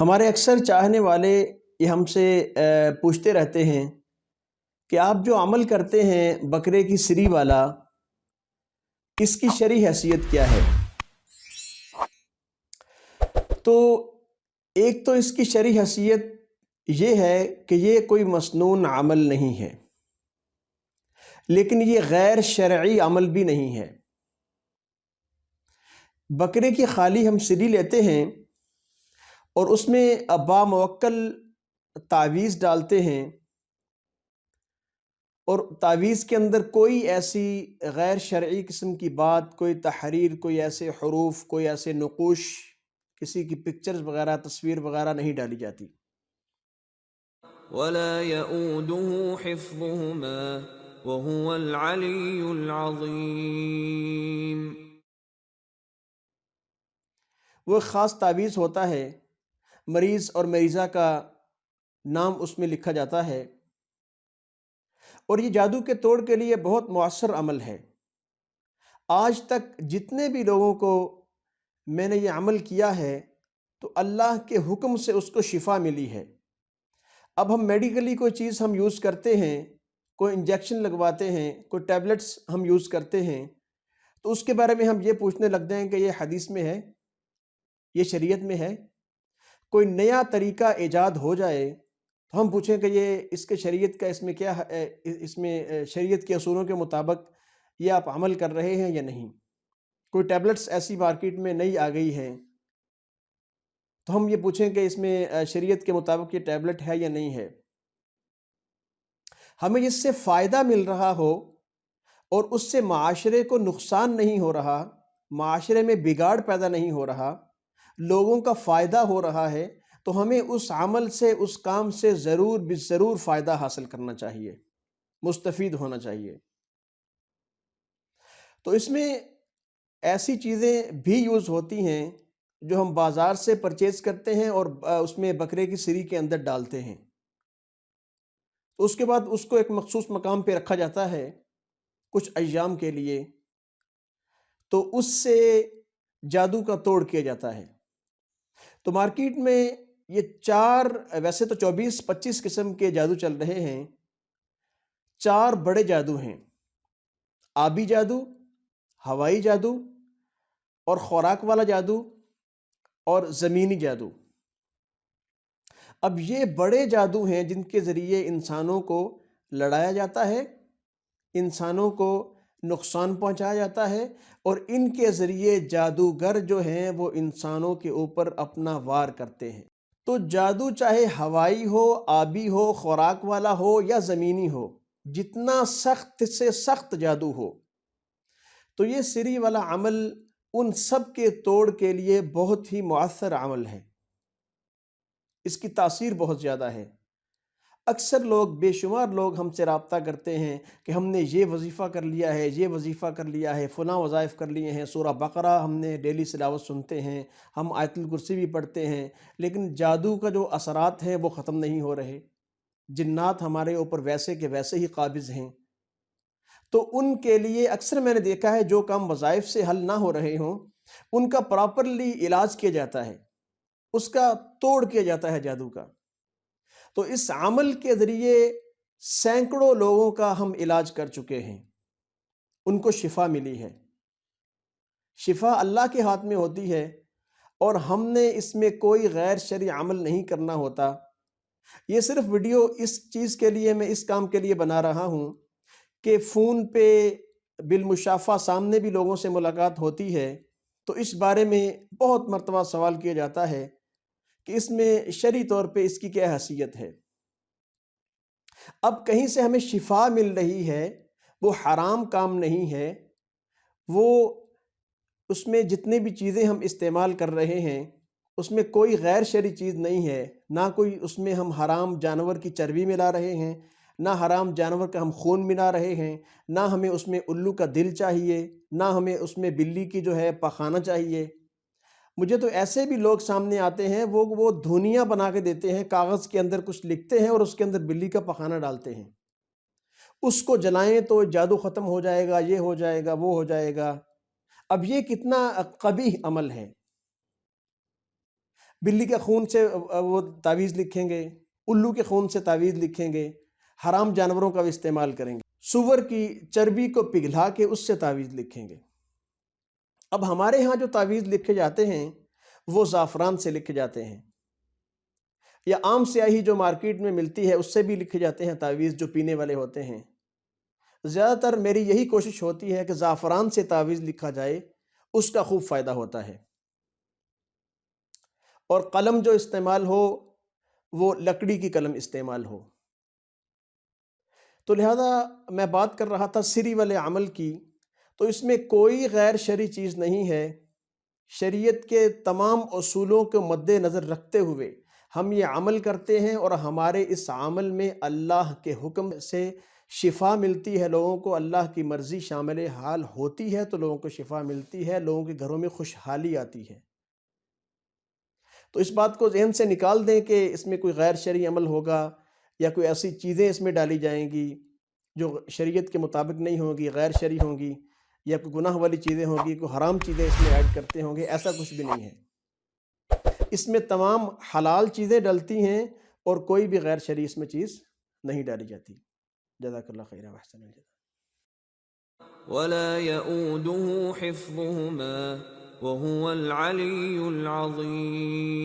ہمارے اکثر چاہنے والے یہ ہم سے پوچھتے رہتے ہیں کہ آپ جو عمل کرتے ہیں بکرے کی سری والا، اس کی شرعی حیثیت کیا ہے؟ تو ایک تو اس کی شرعی حیثیت یہ ہے کہ یہ کوئی مسنون عمل نہیں ہے، لیکن یہ غیر شرعی عمل بھی نہیں ہے۔ بکرے کی خالی ہم سری لیتے ہیں اور اس میں باموکل تعویذ ڈالتے ہیں، اور تعویذ کے اندر کوئی ایسی غیر شرعی قسم کی بات، کوئی تحریر، کوئی ایسے حروف، کوئی ایسے نقوش، کسی کی پکچرز وغیرہ، تصویر وغیرہ نہیں ڈالی جاتی۔ ولا يؤوده حفظهما وهو العلي العظيم۔ وہ ایک خاص تعویذ ہوتا ہے، مریض اور مریضہ کا نام اس میں لکھا جاتا ہے، اور یہ جادو کے توڑ کے لیے بہت مؤثر عمل ہے۔ آج تک جتنے بھی لوگوں کو میں نے یہ عمل کیا ہے تو اللہ کے حکم سے اس کو شفا ملی ہے۔ اب ہم میڈیکلی کوئی چیز ہم یوز کرتے ہیں، کوئی انجیکشن لگواتے ہیں، کوئی ٹیبلٹس ہم یوز کرتے ہیں، تو اس کے بارے میں ہم یہ پوچھنے لگتے ہیں کہ یہ حدیث میں ہے، یہ شریعت میں ہے۔ کوئی نیا طریقہ ایجاد ہو جائے تو ہم پوچھیں کہ یہ اس کے شریعت کا اس میں کیا ہے، اس میں شریعت کے اصولوں کے مطابق یہ آپ عمل کر رہے ہیں یا نہیں۔ کوئی ٹیبلٹس ایسی مارکیٹ میں نئی آ گئی ہیں تو ہم یہ پوچھیں کہ اس میں شریعت کے مطابق یہ ٹیبلٹ ہے یا نہیں ہے۔ ہمیں اس سے فائدہ مل رہا ہو اور اس سے معاشرے کو نقصان نہیں ہو رہا، معاشرے میں بگاڑ پیدا نہیں ہو رہا، لوگوں کا فائدہ ہو رہا ہے، تو ہمیں اس عمل سے، اس کام سے ضرور فائدہ حاصل کرنا چاہیے، مستفید ہونا چاہیے۔ تو اس میں ایسی چیزیں بھی یوز ہوتی ہیں جو ہم بازار سے پرچیز کرتے ہیں اور اس میں بکرے کی سری کے اندر ڈالتے ہیں، تو اس کے بعد اس کو ایک مخصوص مقام پہ رکھا جاتا ہے کچھ ایام کے لیے، تو اس سے جادو کا توڑ کیا جاتا ہے۔ تو مارکیٹ میں یہ ویسے تو 24-25 قسم کے جادو چل رہے ہیں۔ 4 بڑے جادو ہیں: آبی جادو، ہوائی جادو، اور خوراک والا جادو، اور زمینی جادو۔ اب یہ بڑے جادو ہیں جن کے ذریعے انسانوں کو لڑایا جاتا ہے، انسانوں کو نقصان پہنچایا جاتا ہے، اور ان کے ذریعے جادوگر جو ہیں وہ انسانوں کے اوپر اپنا وار کرتے ہیں۔ تو جادو چاہے ہوائی ہو، آبی ہو، خوراک والا ہو یا زمینی ہو، جتنا سخت سے سخت جادو ہو، تو یہ سری والا عمل ان سب کے توڑ کے لیے بہت ہی مؤثر عمل ہے۔ اس کی تاثیر بہت زیادہ ہے۔ اکثر لوگ، بے شمار لوگ ہم سے رابطہ کرتے ہیں کہ ہم نے یہ وظیفہ کر لیا ہے، یہ وظیفہ کر لیا ہے، فلاں وظائف کر لیے ہیں، سورہ بقرہ ہم نے ڈیلی تلاوت سنتے ہیں، ہم آیت الکرسی بھی پڑھتے ہیں، لیکن جادو کا جو اثرات ہیں وہ ختم نہیں ہو رہے، جنات ہمارے اوپر ویسے کے ویسے ہی قابض ہیں۔ تو ان کے لیے اکثر میں نے دیکھا ہے جو کام وظائف سے حل نہ ہو رہے ہوں، ان کا پراپرلی علاج کیا جاتا ہے، اس کا توڑ کیا جاتا ہے جادو کا۔ تو اس عمل کے ذریعے سینکڑوں لوگوں کا ہم علاج کر چکے ہیں، ان کو شفا ملی ہے۔ شفا اللہ کے ہاتھ میں ہوتی ہے، اور ہم نے اس میں کوئی غیر شرعی عمل نہیں کرنا ہوتا۔ یہ صرف ویڈیو اس چیز کے لیے، میں اس کام کے لیے بنا رہا ہوں کہ فون پہ بالمشافہ سامنے بھی لوگوں سے ملاقات ہوتی ہے، تو اس بارے میں بہت مرتبہ سوال کیا جاتا ہے کہ اس میں شرعی طور پہ اس کی کیا حیثیت ہے۔ اب کہیں سے ہمیں شفا مل رہی ہے، وہ حرام کام نہیں ہے، وہ اس میں جتنے بھی چیزیں ہم استعمال کر رہے ہیں اس میں کوئی غیر شرعی چیز نہیں ہے، نہ کوئی اس میں ہم حرام جانور کی چربی ملا رہے ہیں، نہ حرام جانور کا ہم خون ملا رہے ہیں، نہ ہمیں اس میں الو کا دل چاہیے، نہ ہمیں اس میں بلی کی جو ہے پخانہ چاہیے۔ مجھے تو ایسے بھی لوگ سامنے آتے ہیں، وہ دھونیاں بنا کے دیتے ہیں، کاغذ کے اندر کچھ لکھتے ہیں اور اس کے اندر بلی کا پخانہ ڈالتے ہیں، اس کو جلائیں تو جادو ختم ہو جائے گا، یہ ہو جائے گا، وہ ہو جائے گا۔ اب یہ کتنا قبیح عمل ہے۔ بلی کے خون سے وہ تعویذ لکھیں گے، الو کے خون سے تعویذ لکھیں گے، حرام جانوروں کا بھی استعمال کریں گے، سور کی چربی کو پگھلا کے اس سے تعویذ لکھیں گے۔ اب ہمارے ہاں جو تعویذ لکھے جاتے ہیں وہ زعفران سے لکھے جاتے ہیں، یا عام سیاہی جو مارکیٹ میں ملتی ہے اس سے بھی لکھے جاتے ہیں تعویذ جو پینے والے ہوتے ہیں۔ زیادہ تر میری یہی کوشش ہوتی ہے کہ زعفران سے تعویذ لکھا جائے، اس کا خوب فائدہ ہوتا ہے، اور قلم جو استعمال ہو وہ لکڑی کی قلم استعمال ہو۔ تو لہذا میں بات کر رہا تھا سری والے عمل کی، تو اس میں کوئی غیر شرعی چیز نہیں ہے۔ شریعت کے تمام اصولوں کو مد نظر رکھتے ہوئے ہم یہ عمل کرتے ہیں، اور ہمارے اس عمل میں اللہ کے حکم سے شفا ملتی ہے، لوگوں کو اللہ کی مرضی شامل حال ہوتی ہے تو لوگوں کو شفا ملتی ہے، لوگوں کے گھروں میں خوشحالی آتی ہے۔ تو اس بات کو ذہن سے نکال دیں کہ اس میں کوئی غیر شرعی عمل ہوگا یا کوئی ایسی چیزیں اس میں ڈالی جائیں گی جو شریعت کے مطابق نہیں ہوں گی، غیر شرعی ہوں گی، یا کوئی گناہ والی چیزیں ہوں گی، کوئی حرام چیزیں اس میں ایڈ کرتے ہوں گے، ایسا کچھ بھی نہیں ہے۔ اس میں تمام حلال چیزیں ڈلتی ہیں اور کوئی بھی غیر شرعی اس میں چیز نہیں ڈالی جاتی۔ جزاک اللہ خیر و احسن الجزاء۔ ولا يؤوده حفظهما وهو العلي العظيم